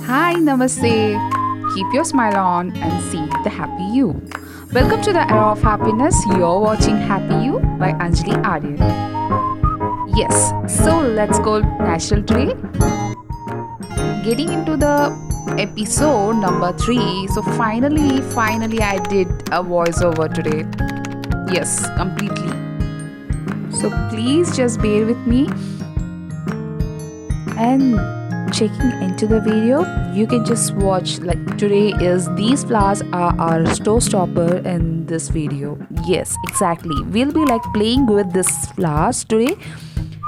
Hi, namaste. Keep your smile on and see the happy you. Welcome to the era of happiness. You're watching Happy You by Anjali Aryan. Yes, so let's go natural today. Getting into the episode number 3. So finally I did a voiceover today. Yes, completely. So please just bear with me and checking into the video, you can just watch. Like today is these flowers are our showstopper in this video. Yes, exactly, we'll be like playing with this flowers today.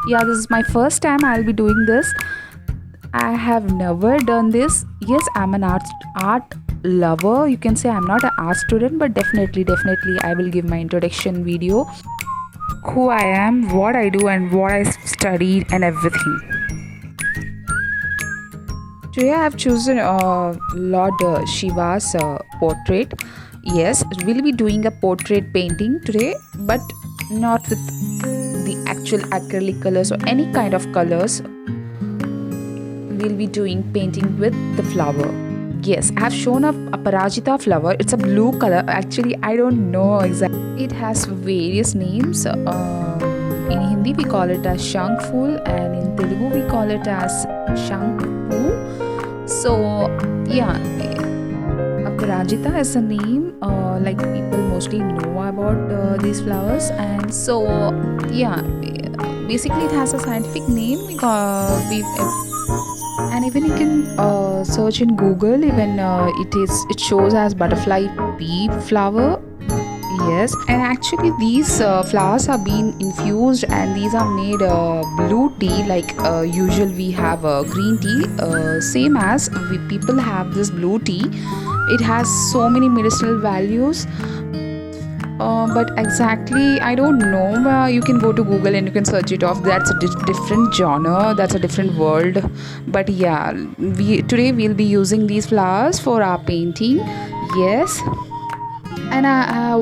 Yeah, this is my first time I'll be doing this. I have never done this. Yes, I'm an art lover, you can say. I'm not an art student, but definitely I will give my introduction video, who I am, what I do, and what I studied and everything. Today I have chosen Lord Shiva's portrait. Yes, we'll be doing a portrait painting today, but not with the actual acrylic colors or any kind of colors. We'll be doing painting with the flower. Yes, I have shown a Parajita flower. It's a blue color. Actually, I don't know exactly. It has various names. In Hindi, we call it as Shank Fool, and in Telugu, we call it as Shank Poo. So yeah, Aparajita is a name like people mostly know about these flowers, and so yeah, basically it has a scientific name. And even you can search in Google. Even it shows as butterfly pea flower. Yes, and actually these flowers are being infused, and these are made blue tea. Like usual we have green tea, same as people have this blue tea. It has so many medicinal values, but exactly I don't know. You can go to Google and you can search it off. That's a different genre, that's a different world. But yeah, today we'll be using these flowers for our painting. Yes. And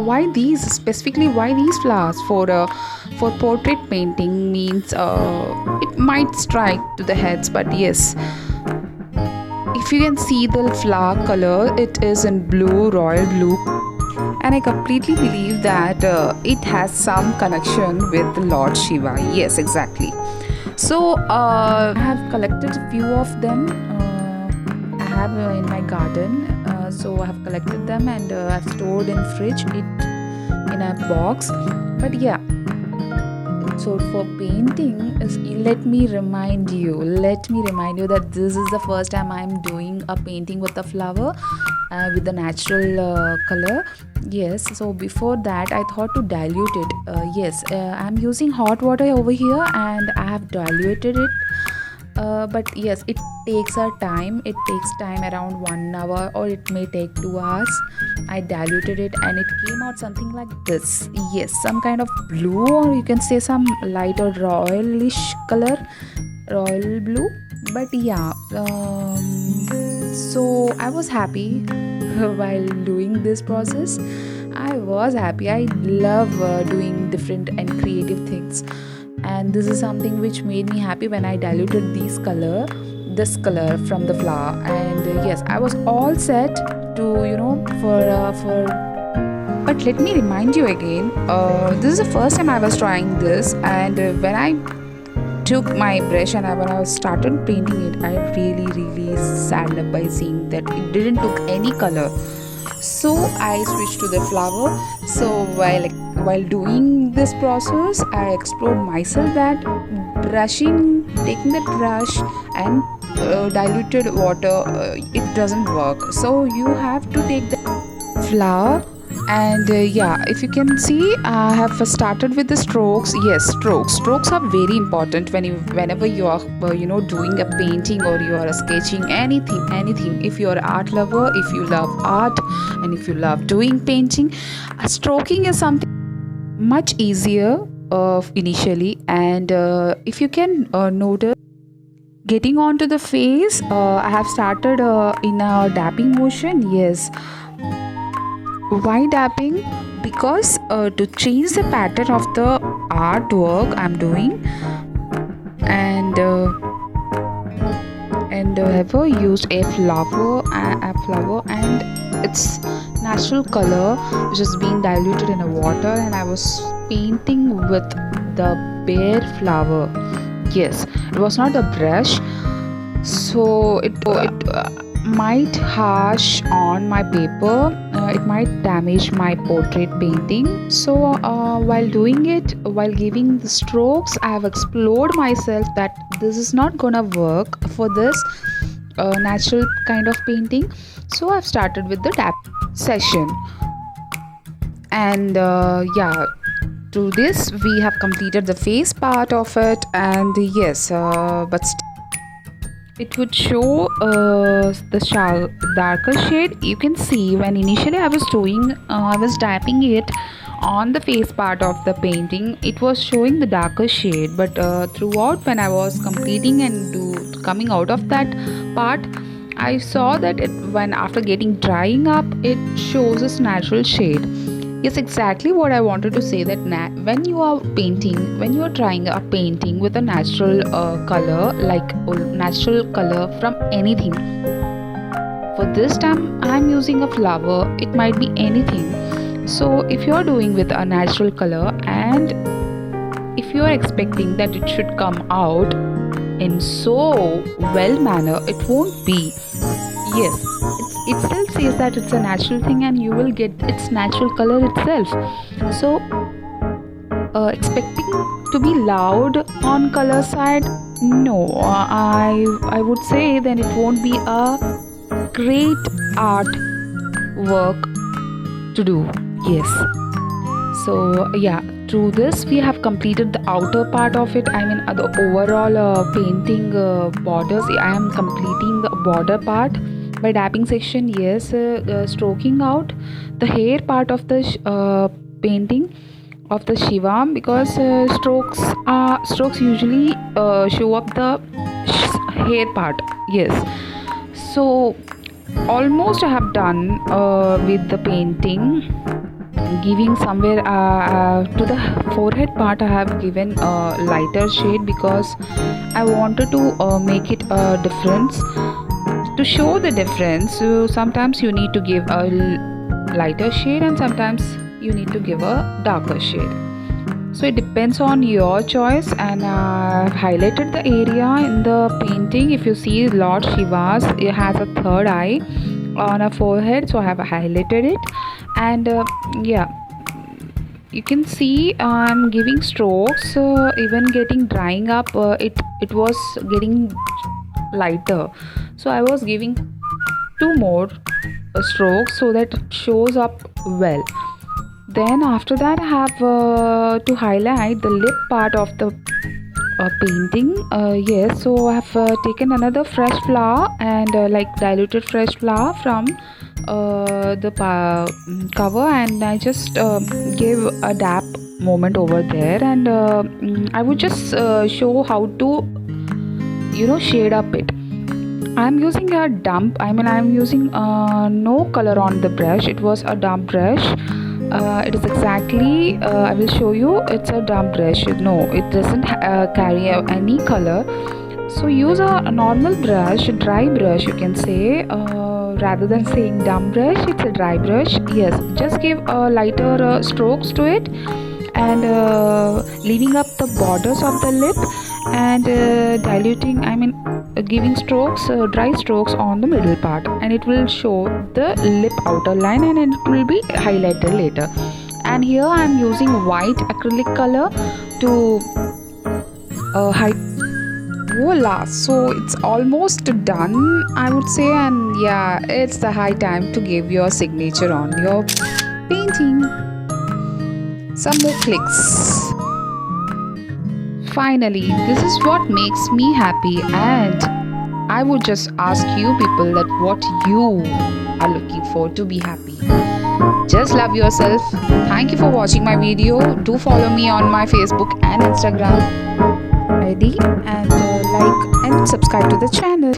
why these specifically? Why these flowers for portrait painting? Means it might strike to the heads, but yes, if you can see the flower color, it is in blue, royal blue, and I completely believe that it has some connection with the Lord Shiva. Yes, exactly. So I have collected a few of them. I have in my garden. So I have collected them, and I've stored in fridge it in a box. But yeah, so for painting, let me remind you that this is the first time I'm doing a painting with a flower with the natural color. Yes, so before that I thought to dilute it. Yes, I'm using hot water over here, and I have diluted it. But yes, it takes a time. It takes time around 1 hour, or it may take 2 hours. I diluted it, and it came out something like this. Yes, some kind of blue, or you can say some lighter royalish color, royal blue. But yeah, so I was happy while doing this process. I was happy. I love doing different and creative things, and this is something which made me happy when I diluted this color from the flower. And yes, I was all set to for but let me remind you again, this is the first time I was trying this, and when I took my brush and when I started painting it, I really saddened up by seeing that it didn't took any color. So I switched to the flower. So while doing this process, I explored myself that taking that brush and diluted water, it doesn't work. So you have to take the flower, and yeah, if you can see, I have started with the strokes. Yes, strokes are very important whenever you are doing a painting, or you are sketching anything. If you are an art lover, if you love art, and if you love doing painting, stroking is something much easier initially. And if you can notice, getting onto the face, I have started in a dabbing motion. Yes, why dabbing? Because to change the pattern of the artwork I'm doing, and and ever used a flower and its natural color which has been diluted in a water, and I was painting with the bare flower. Yes, it was not a brush, so it might harsh on my paper. It might damage my portrait painting. So while doing it, while giving the strokes, I have explored myself that this is not gonna work for this natural kind of painting. So I've started with the tap session, and yeah, to this we have completed the face part of it. And yes, but it would show the darker shade. You can see when initially I was dabbing it on the face part of the painting, it was showing the darker shade, but throughout when I was completing and coming out of that part, I saw that when after getting drying up, it shows its natural shade. Yes, exactly what I wanted to say, that when you are painting, when you are trying a painting with a natural color, like natural color from anything. For this time, I'm using a flower. It might be anything. So if you are doing with a natural color, and if you are expecting that it should come out in so well manner, it won't be. Yes, it still says that it's a natural thing and you will get its natural color itself. So expecting to be loud on color side, no, I would say then it won't be a great art work to do. Yes, so yeah, through this we have completed the outer part of it. I mean the overall painting borders. I am completing the border part by dabbing section. Yes, stroking out the hair part of the painting of the Shiva, because strokes usually show up the hair part. Yes, so almost I have done with the painting. Giving somewhere to the forehead part, I have given a lighter shade because I wanted to make it a difference. To show the difference, so sometimes you need to give a lighter shade and sometimes you need to give a darker shade. So it depends on your choice, and I've highlighted the area in the painting. If you see Lord Shiva's, it has a third eye on a forehead, so I have highlighted it. And yeah, you can see I'm giving strokes, even getting drying up, it was getting lighter, so I was giving 2 more strokes so that it shows up well. Then after that I have to highlight the lip part of the painting. Yes, so I have taken another fresh flower and like diluted fresh flower from the cover, and I just gave a dab moment over there, and I would just show how to shade up it. I'm using a dump, I'm using no color on the brush. It was a dump brush. It is exactly I will show you, it's a dump brush. No, it doesn't carry any color. So use a normal brush, a dry brush you can say, rather than saying dump brush, it's a dry brush. Yes, just give lighter strokes to it, and leaving up the borders of the lip, and diluting, giving strokes, dry strokes on the middle part, and it will show the lip outer line and it will be highlighted later. And here I am using white acrylic color to hide. Voila, so it's almost done, I would say, and yeah, it's the high time to give your signature on your painting. Some more clicks. Finally, this is what makes me happy, and I would just ask you people that what you are looking for to be happy. Just love yourself. Thank you for watching my video. Do follow me on my Facebook and Instagram ID, and like and subscribe to the channel.